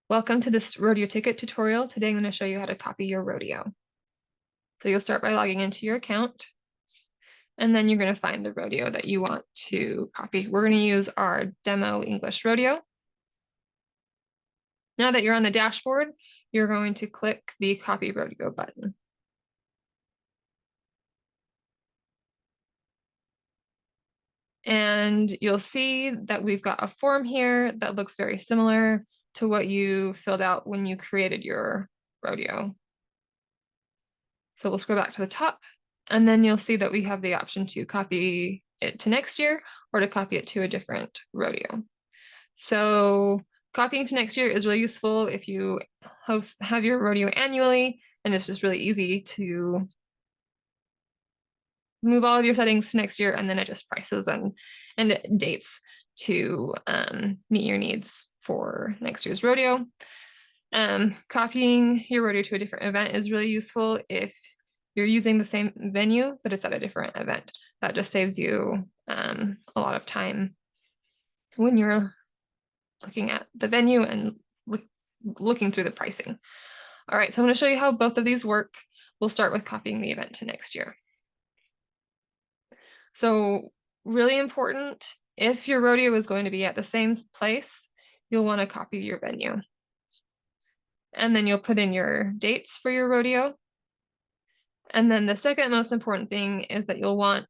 Welcome to this Rodeo Ticket tutorial. Today I'm going to show you how to copy your rodeo. So you'll start by logging into your account, and then you're going to find the rodeo that you want to copy. We're going to use our demo English rodeo. Now that you're on the dashboard, you're going to click the Copy Rodeo button. And you'll see that we've got a form here that looks very similar to what you filled out when you created your rodeo. So we'll scroll back to the top, and then you'll see that we have the option to copy it to next year or to copy it to a different rodeo. So copying to next year is really useful if you have your rodeo annually, and it's just really easy to move all of your settings to next year and then adjust prices and dates to meet your needs for next year's rodeo. Copying your rodeo to a different event is really useful if you're using the same venue, but it's at a different event. That just saves you a lot of time when you're looking at the venue and looking through the pricing. All right, so I'm going to show you how both of these work. We'll start with copying the event to next year. So really important, if your rodeo is going to be at the same place, you'll want to copy your venue. And then you'll put in your dates for your rodeo. And then the second most important thing is that you'll want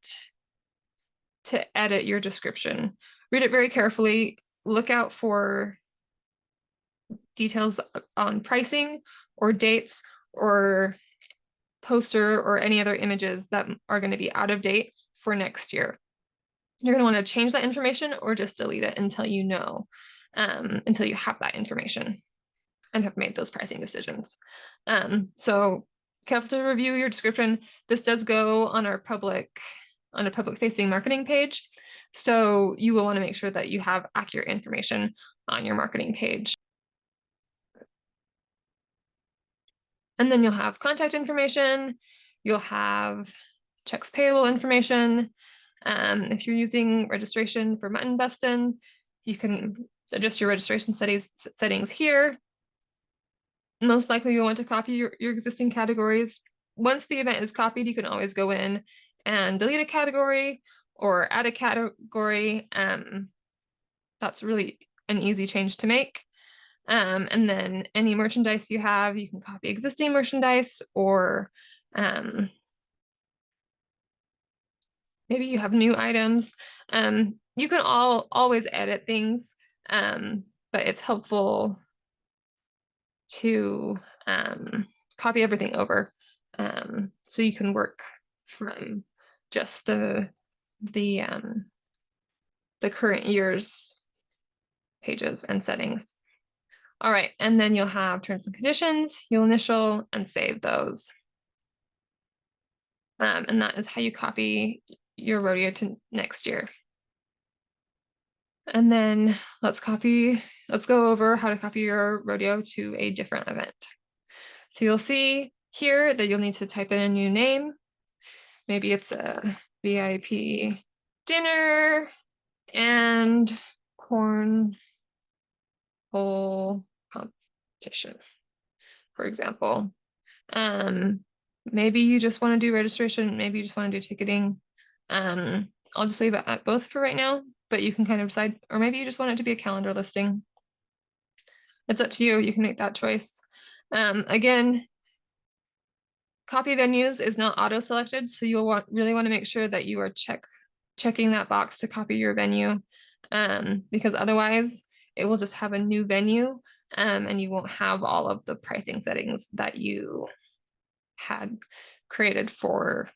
to edit your description. Read it very carefully. Look out for details on pricing or dates or poster or any other images that are going to be out of date for next year. You're going to want to change that information or just delete it until you know, until you have that information and have made those pricing decisions. So careful to review your description. This does go on our public-facing marketing page, so you will want to make sure that you have accurate information on your marketing page. And then you'll have contact information, you'll have checks payable information. If you're using registration for mutton busting, you can adjust your registration settings here. Most likely you'll want to copy your existing categories. Once the event is copied, you can always go in and delete a category or add a category. That's really an easy change to make. And then any merchandise you have, you can copy existing merchandise, or maybe you have new items. You can always edit things, but it's helpful to copy everything over, so you can work from just the current year's pages and settings. All right, and then you'll have terms and conditions. You'll initial and save those. And that is how you copy your rodeo to next year. And then let's go over how to copy your rodeo to a different event. So you'll see here that you'll need to type in a new name. Maybe it's a VIP dinner and cornhole competition, for example. Maybe you just want to do registration, maybe you just want to do ticketing. I'll just leave it at both for right now, but you can kind of decide, or maybe you just want it to be a calendar listing. It's up to you, you can make that choice. Again, copy venues is not auto-selected, so you'll really want to make sure that you are checking that box to copy your venue, because otherwise it will just have a new venue, and you won't have all of the pricing settings that you had created for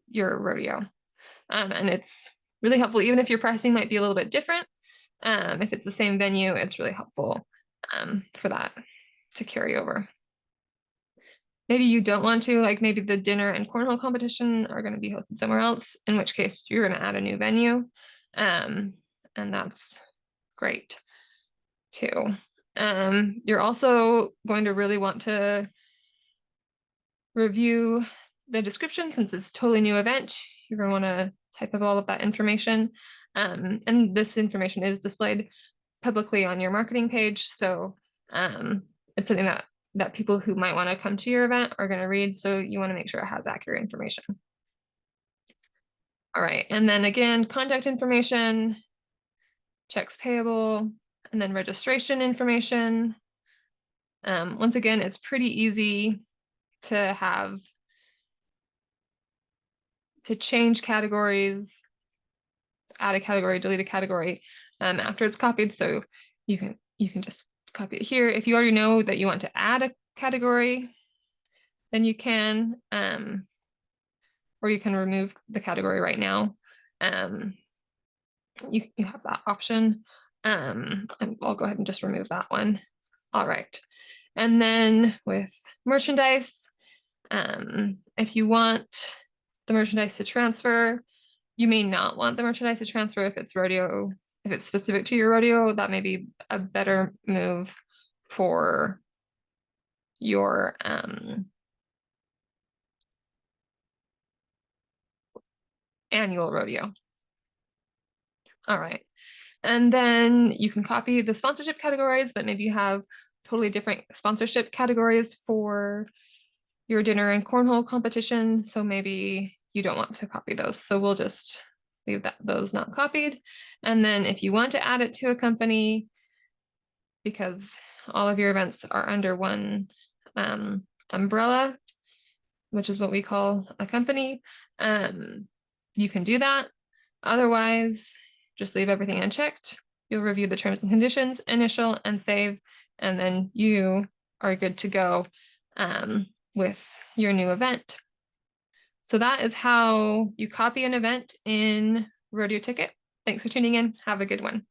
your rodeo. And it's really helpful, even if your pricing might be a little bit different. If it's the same venue, it's really helpful for that to carry over. Maybe you don't want to, like maybe the dinner and cornhole competition are going to be hosted somewhere else, in which case you're going to add a new venue. And that's great too. You're also going to really want to review the description, since it's a totally new event. You're going to want to type up all of that information. And this information is displayed publicly on your marketing page. So it's something that people who might want to come to your event are going to read. So you want to make sure it has accurate information. All right. And then again, contact information, checks payable, and then registration information. Once again, it's pretty easy to change categories, add a category, delete a category after it's copied. So you can just copy it here. If you already know that you want to add a category, then you can, or you can remove the category right now. You have that option. I'll go ahead and just remove that one. All right. And then with merchandise, if you want the merchandise to transfer, you may not want the merchandise to transfer if it's rodeo, if it's specific to your rodeo. That may be a better move for your annual rodeo. All right. And then you can copy the sponsorship categories, but maybe you have totally different sponsorship categories for your dinner and cornhole competition. So maybe you don't want to copy those. So we'll just leave those not copied. And then if you want to add it to a company, because all of your events are under one umbrella, which is what we call a company, you can do that. Otherwise, just leave everything unchecked. You'll review the terms and conditions, initial and save, and then you are good to go with your new event. So that is how you copy an event in Rodeo Ticket. Thanks for tuning in. Have a good one.